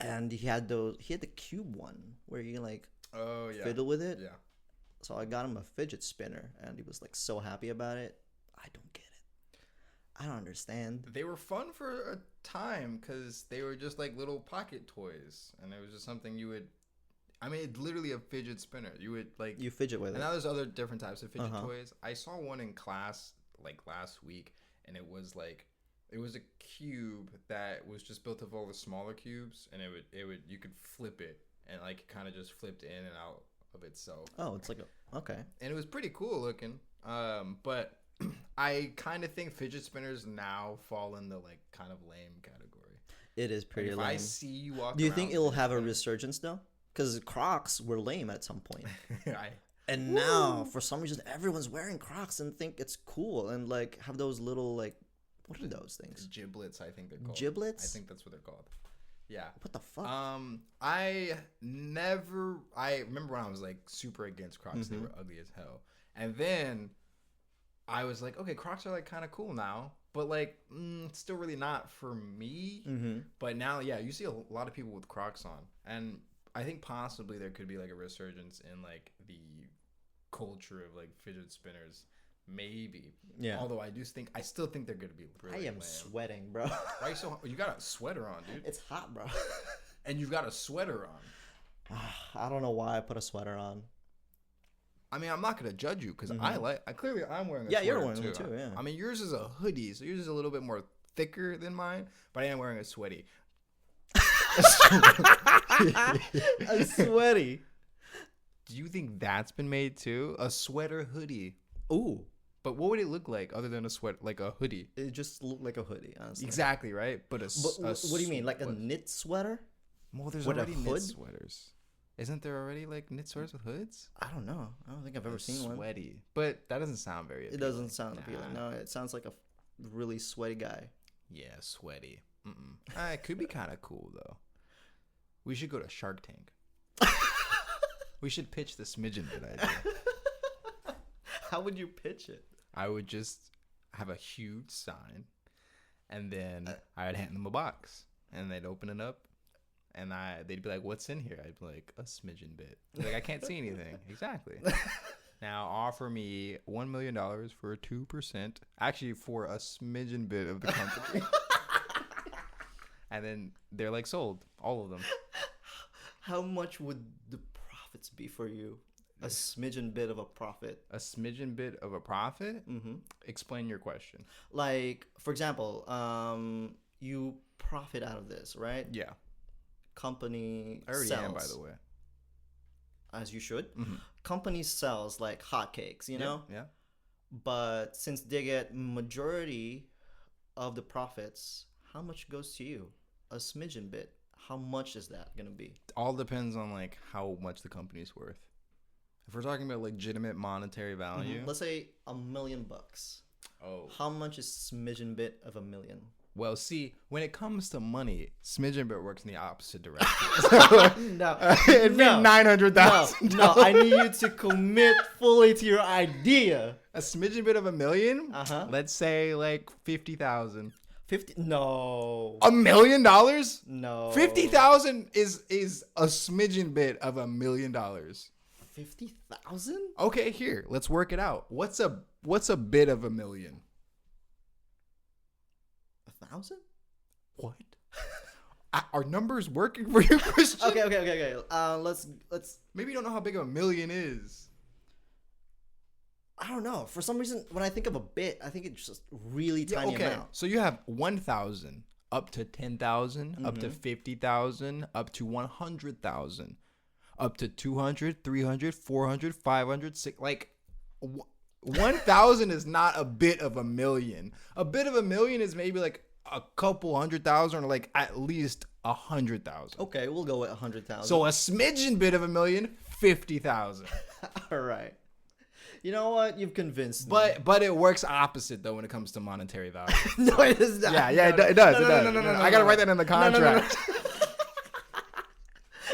And he had the cube one where you like Oh yeah. fiddle with it. Yeah. So I got him a fidget spinner and he was like so happy about it. I don't get it. I don't understand. They were fun for a time because they were just like little pocket toys, and it was just something you would. I mean, it's literally a fidget spinner. You would like You fidget with and it. now there's other different types of fidget Uh-huh. toys. I saw one in class like last week, and it was a cube that was just built of all the smaller cubes, and it would you could flip it, and like it kind of just flipped in and out of itself. Oh, it's like a okay. And it was pretty cool looking. But I kind of think fidget spinners now fall in the like kind of lame category. It is pretty If lame. I see you walk Do you around think it'll fidget have a spinner- resurgence though? Because Crocs were lame at some point. I, And now, for some reason, everyone's wearing Crocs and think it's cool and like have those little like, what are those things? giblets, I think they're called. Giblets? I think that's what they're called. Yeah. What the fuck? I remember when I was like super against Crocs. They were ugly as hell. And then I was like, okay, Crocs are like kind of cool now, but like it's still really not for me. Mm-hmm. But now, yeah, you see a lot of people with Crocs on, and I think possibly there could be like a resurgence in like the culture of like fidget spinners. Maybe. Yeah. Although I still think they're gonna be really I am lame. sweating, bro. Why you so? You got a sweater on, dude. It's hot, bro. And you've got a sweater on. I don't know why I put a sweater on. I mean, I'm not gonna judge you because I'm wearing a sweater you're wearing too. one too. Yeah. I mean, yours is a hoodie, so yours is a little bit more thicker than mine, but I am wearing a sweaty. I'm sweaty. Do you think that's been made too? A sweater hoodie. Ooh. But what would it look like other than a sweat, like a hoodie? It just looked like a hoodie, honestly. Exactly, right? But what do you mean? Like a knit sweater? Well, there's with already a hood? knit sweaters. Isn't there already like knit sweaters with hoods? I don't know. I don't think I've ever seen one. Sweaty. But that doesn't sound very appealing. It doesn't sound appealing. No, it sounds like a really sweaty guy. Yeah, sweaty. It could be kind of cool, though. We should go to Shark Tank. We should pitch the Smidgenbit idea. How would you pitch it? I would just have a huge sign, and then I would hand them a box, and they'd open it up, and they'd be like, "What's in here?" I'd be like, "A Smidgenbit." Like, I can't see anything. Exactly. Now offer me $1 million for 2%. Actually, for a Smidgenbit of the company. And then they're like sold, all of them. How much would the profits be for you? A smidgen bit of a profit. A Smidgenbit of a profit? Mm-hmm. Explain your question. Like, for example, you profit out of this, right? Yeah. Company I already sells. am, by the way. As you should. Mm-hmm. Company sells like hotcakes, you know? Yeah. But since they get majority of the profits, how much goes to you? A smidgen bit. How much is that going to be? All depends on like how much the company's worth. If we're talking about legitimate monetary value. Let's say $1 million. Oh. How much is smidgen bit of $1 million? Well, see, when it comes to money, Smidgenbit works in the opposite direction. No. It'd be $900,000. No, I need you to commit fully to your idea. A Smidgenbit of $1 million? Uh-huh. Let's say like 50,000. 50? No. $1 million? No. 50,000 is a Smidgenbit of $1 million. 50,000? Okay, here, let's work it out. What's a bit of $1 million? 1,000? What? Are numbers working for you, Christian? Okay. Let's. Maybe you don't know how big of $1 million is. I don't know. For some reason, when I think of a bit, I think it's just really tiny amount. So you have 1,000 up to 10,000, up to 50,000, up to 100,000, up to 200, 300, 400, 500, 600. Like 1,000 is not a bit of $1 million. A bit of $1 million is maybe like a couple 100,000 or like at least 100,000. Okay, we'll go with 100,000. So a smidgen bit of $1 million, 50,000. All right. You know what? You've convinced me. But it works opposite though when it comes to monetary value. No, it is not. Yeah, it does. No, I gotta write that in the contract.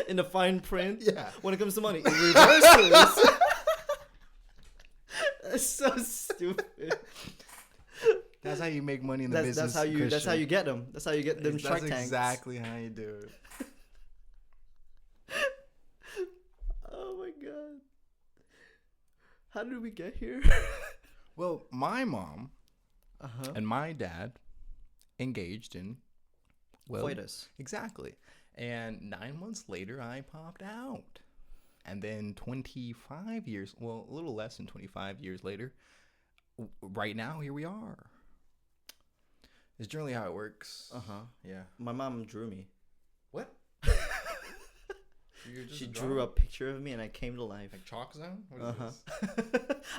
In the fine print. Yeah. When it comes to money, it reverses. That's so stupid. That's how you make money in the business. That's how you get them. That's how you get them Shark Tanks. That's exactly how you do it. Oh my god. How did we get here? Well, my mom and my dad engaged in coitus. Exactly. And 9 months later, I popped out. And then 25 years, well, a little less than 25 years later, right now, here we are. It's generally how it works. Yeah. My mom drew me. What? She drew a picture of me and I came to life. Like Chalk Zone? What is this?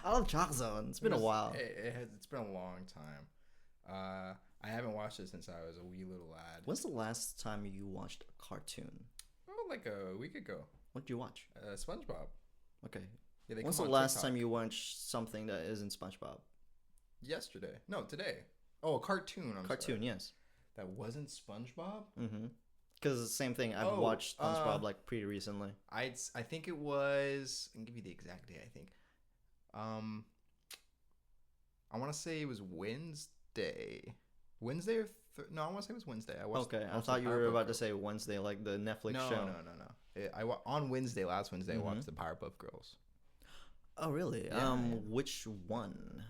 I love Chalk Zone. It's been a while. It's been a long time. I haven't watched it since I was a wee little lad. When's the last time you watched a cartoon? Oh, like a week ago. What did you watch? SpongeBob. Okay. Yeah, when's the last time you watched something that isn't SpongeBob? Yesterday. No, today. Oh, a cartoon. Cartoon, sorry. Yes. That wasn't SpongeBob? Mm-hmm. Because it's the same thing. I've watched SpongeBob like pretty recently. I think it was. I can give you the exact day. I think. I want to say it was Wednesday. Wednesday or no, I want to say it was Wednesday. Okay, I watched thought the you were Powerpuff about to Girls. say Wednesday, like the Netflix No, show. no. On Wednesday, last Wednesday, I Mhm. watched the Powerpuff Girls. Oh, really? Yeah, yeah. Which one?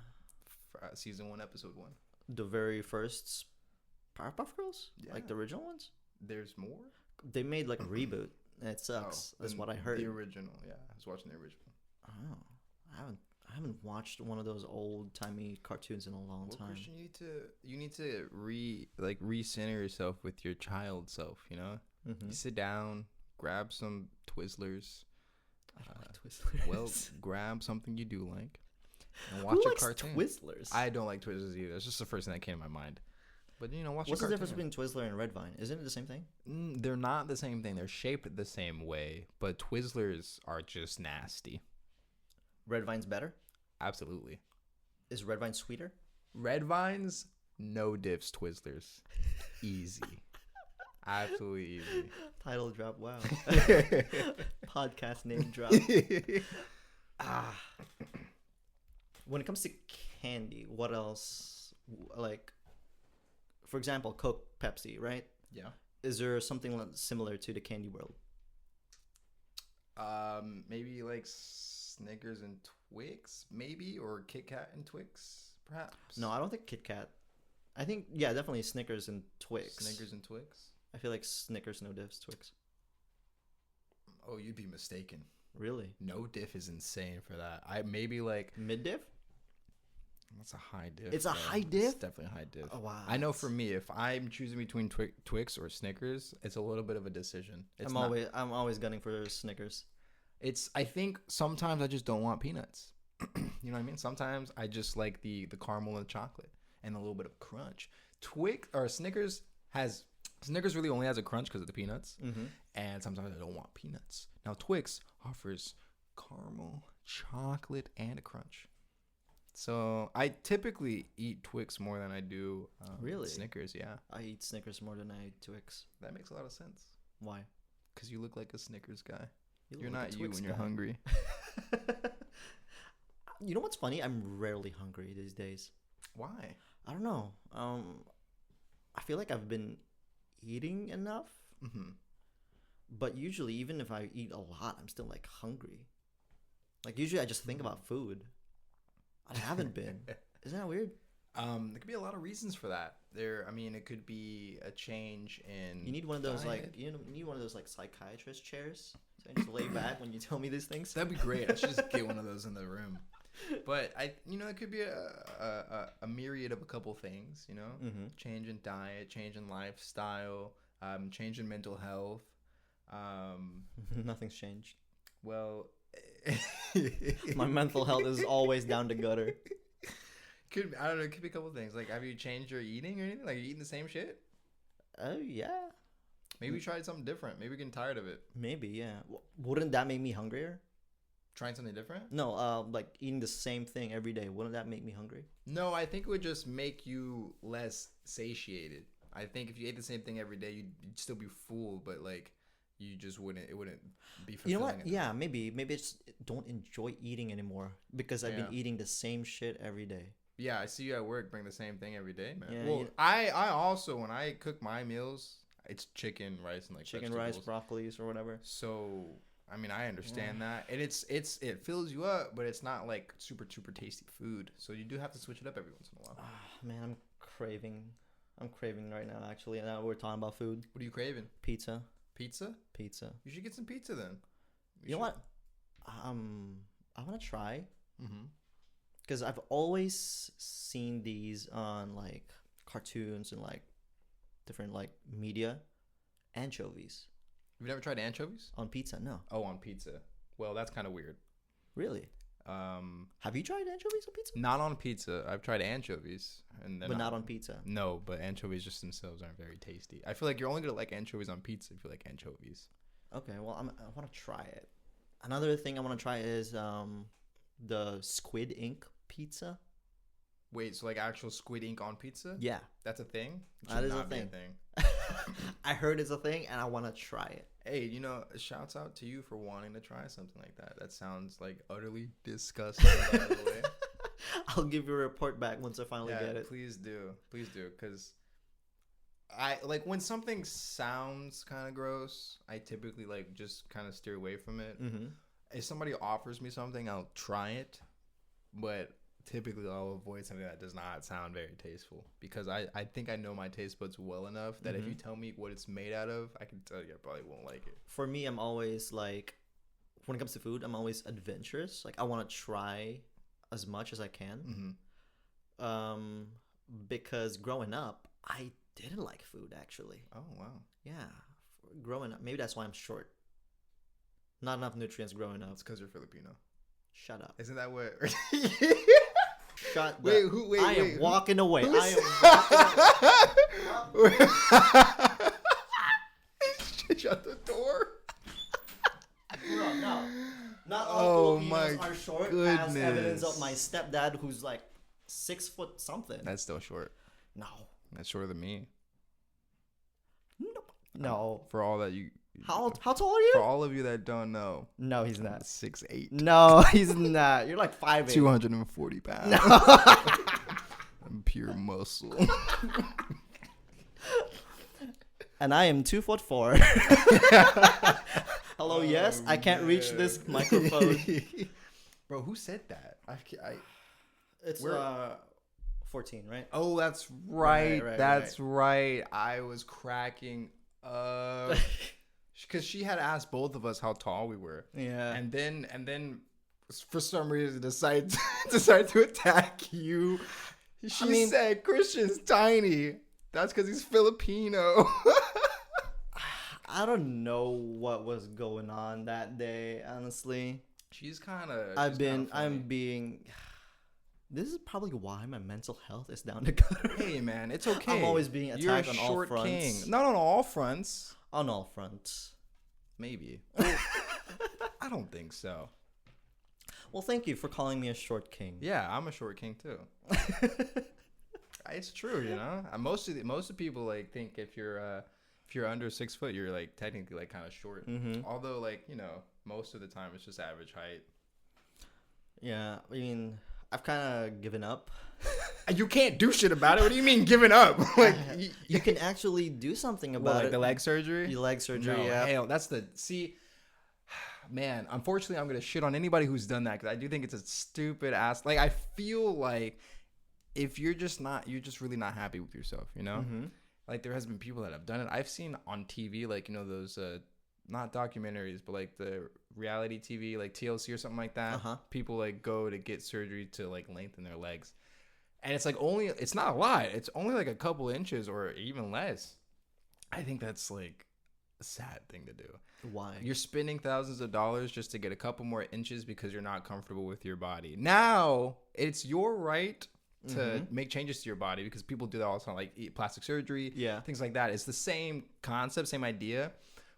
Season 1, episode 1. The very first Powerpuff Girls? Like Yeah. the original ones? There's more? They made like a reboot. And it sucks. That's then what I heard. The original, yeah. I was watching the original. Oh, I haven't watched one of those old timey cartoons in a long Well, time. Christian, you need to recenter yourself with your child self. You know, Mm-hmm. you sit down, grab some Twizzlers. I don't like Twizzlers. Well, grab something you do like, and watch Who a likes cartoon. Twizzlers? I don't like Twizzlers either. It's just the first thing that came to my mind. But watch. What's a the cartoon. difference between Twizzler and Red Vine? Isn't it the same thing? They're not the same thing. They're shaped the same way, but Twizzlers are just nasty. Red Vine's better. Absolutely. Is Red Vine sweeter? Red Vines, no diffs, Twizzlers. Easy. Absolutely easy. Title drop. Wow. Podcast name drop. When it comes to candy, what else? Like, for example, Coke, Pepsi, right? Yeah. Is there something similar to the candy world? Maybe like Snickers and Twix, maybe, or Kit Kat and Twix, perhaps. No, I don't think Kit Kat. I think, yeah, definitely Snickers and Twix. Snickers and Twix. I feel like Snickers, no diffs, Twix. Oh, you'd be mistaken. Really? No diff is insane for that. I maybe like Mid diff? that's a high diff. It's a though. high It's diff? definitely a high diff. Oh, wow. I know for me, if I'm choosing between Twix or Snickers, it's a little bit of a decision. I'm always gunning for Snickers. I think sometimes I just don't want peanuts. You know what I mean? Sometimes I just like the caramel and the chocolate and a little bit of crunch. Snickers really only has a crunch because of the peanuts. Mm-hmm. And sometimes I don't want peanuts. Now Twix offers caramel, chocolate, and a crunch. So I typically eat Twix more than I do Really? Snickers. Yeah, I eat Snickers more than I eat Twix. that makes a lot of sense. Why? Because you look like a Snickers guy. You You're look like not a you Twix when you're guy. hungry. You know what's funny? I'm rarely hungry these days. Why? I don't know. I feel like I've been eating enough, Mm-hmm. but usually, even if I eat a lot, I'm still like hungry. Like usually, I just think about food. I haven't been. Isn't that weird? There could be a lot of reasons for that. It could be a change in. You need one of those diet. you need one of those like psychiatrist chairs. So I just lay back when you tell me these things. That'd be great. I should just get one of those in the room. But it could be a myriad of a couple things. Mm-hmm. Change in diet, change in lifestyle, change in mental health. Nothing's changed. Well, My mental health is always down to gutter. I don't know. It could be a couple things. Like, have you changed your eating or anything? Like, you eating the same shit? Oh yeah, Maybe you tried something different. Maybe you're getting tired of it. maybe yeah. Wouldn't that make me hungrier? Trying something different? No, like eating the same thing every day. Wouldn't that make me hungry? No, I think it would just make you less satiated. I think if you ate the same thing every day, you'd still be full, but like you just wouldn't. It wouldn't be fulfilling. You know what? enough. Yeah, maybe it's don't enjoy eating anymore because I've been Yeah. eating the same shit every day. Yeah, I see you at work bring the same thing every day, man. Yeah, well, you- I also when I cook my meals, it's chicken, rice, and like Chicken, vegetables. rice, broccolis, or whatever. So I understand that, and it fills you up, but it's not like super tasty food. So you do have to switch it up every once in a while. Ah, man, I'm craving right now. Actually, and now we're talking about food. What are you craving? Pizza. Pizza? Pizza. You should get some pizza then. You know what? I want to try Mm-hmm. because I've always seen these on like cartoons and like different like media. Anchovies You've never tried anchovies? on pizza? No, Oh, on pizza. Well, that's kind of weird. really. Have you tried anchovies on pizza? Not on pizza. I've tried anchovies, and But not on pizza. No, but anchovies just themselves aren't very tasty. I feel like you're only gonna like anchovies on pizza if you like anchovies. Okay, well, I want to try it. Another thing I want to try is the squid ink pizza. Wait, so like actual squid ink on pizza? Yeah, That's a thing? It that should is a not be thing. I heard it's a thing, and I want to try it. Hey, shouts out to you for wanting to try something like that. That sounds like utterly disgusting, by the way. I'll give you a report back once I finally Yeah, get it. please do, because I like when something sounds kind of gross, I typically like just kind of steer away from it. Mm-hmm. If somebody offers me something, I'll try it, but typically I'll avoid something that does not sound very tasteful, because I think I know my taste buds well enough that if you tell me what it's made out of, I can tell you I probably won't like it. For me, I'm always like, when it comes to food, I'm always adventurous. Like I want to try as much as I can. Because growing up, I didn't like food actually. Oh wow. Yeah, growing up, maybe that's why I'm short. Not enough nutrients growing up. It's because you're Filipino. Shut up. Isn't that what? Shut wait, up. who? Wait, I am wait, walking away. who's- I am walking away. Shut the door. Bro, no. Not Oh all Filipinos my are short. goodness. As evidence of my stepdad, who's like 6 foot something. That's still short. No. That's shorter than me. No. For all that you. How tall are you? For all of you that don't know, No, he's not. 6'8". No, he's not. You're like 5'8". 240 pounds. No. I'm pure muscle. And I am 2'4". Hello, yes. I can't reach this microphone. Bro, who said that? It's Where- 14, right? Oh, that's right. Right, That's right. I was cracking up because she had asked both of us how tall we were, Yeah. and then for some reason decided to attack you. She said Christian's tiny. That's because he's Filipino. I don't know what was going on that day, honestly. She's kind of. This is probably why my mental health is down the gutter. Hey man, it's okay. I'm always being You're a attacked on all short fronts. king. Not on all fronts. On all fronts. Maybe. I don't think so. Well, thank you for calling me a short king. Yeah, I'm a short king too. It's true, you know. Most of people like think if you're under 6 foot, you're like technically like kind of short. Mm-hmm. Although like most of the time it's just average height. Yeah, I mean, I've kind of given up. You can't do shit about it. What do you mean giving up? Like you can actually do something about it. The leg surgery. Your leg surgery. No, Yeah. hell, man, unfortunately, I'm gonna shit on anybody who's done that because I do think it's a stupid ass. Like, I feel like if you're just really not happy with yourself, you know. Mm-hmm. Like, there has been people that have done it. I've seen on TV, like those not documentaries, but like the reality TV, like TLC or something like that. Uh-huh. People like go to get surgery to like lengthen their legs, and it's like it's not a lot. It's only like a couple inches or even less. I think that's like a sad thing to do. Why? You're spending thousands of dollars just to get a couple more inches because you're not comfortable with your body. Now, it's your right to make changes to your body because people do that all the time, like plastic surgery, things like that. It's the same concept, same idea.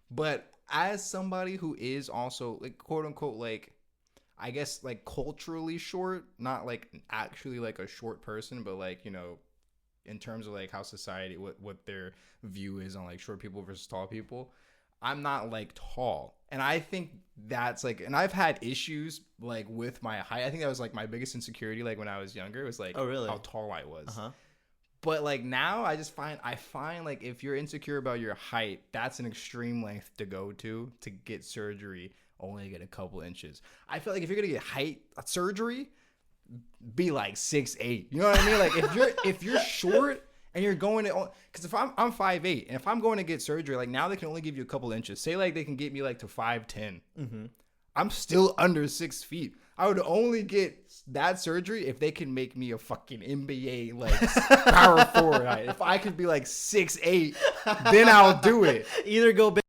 But as somebody who is also like quote unquote like I guess like culturally short, not like actually like a short person, but like, in terms of like how society what their view is on like short people versus tall people, I'm not like tall. And I think that's like, and I've had issues like with my height. I think that was like my biggest insecurity like when I was younger. It was like how tall I was. Uh-huh. But like now I find like if you're insecure about your height, that's an extreme length to go to get surgery only to get a couple inches. I feel like if you're going to get height surgery, be like 6'8". You know what I mean? Like if you're short and you're going to, because if I'm 5'8", and if I'm going to get surgery, like now they can only give you a couple inches. Say like they can get me like to 5'10". Mm-hmm. I'm still under 6 feet. I would only get that surgery if they can make me a fucking NBA like power forward height. If I could be like 6'8", then I'll do it. Either go big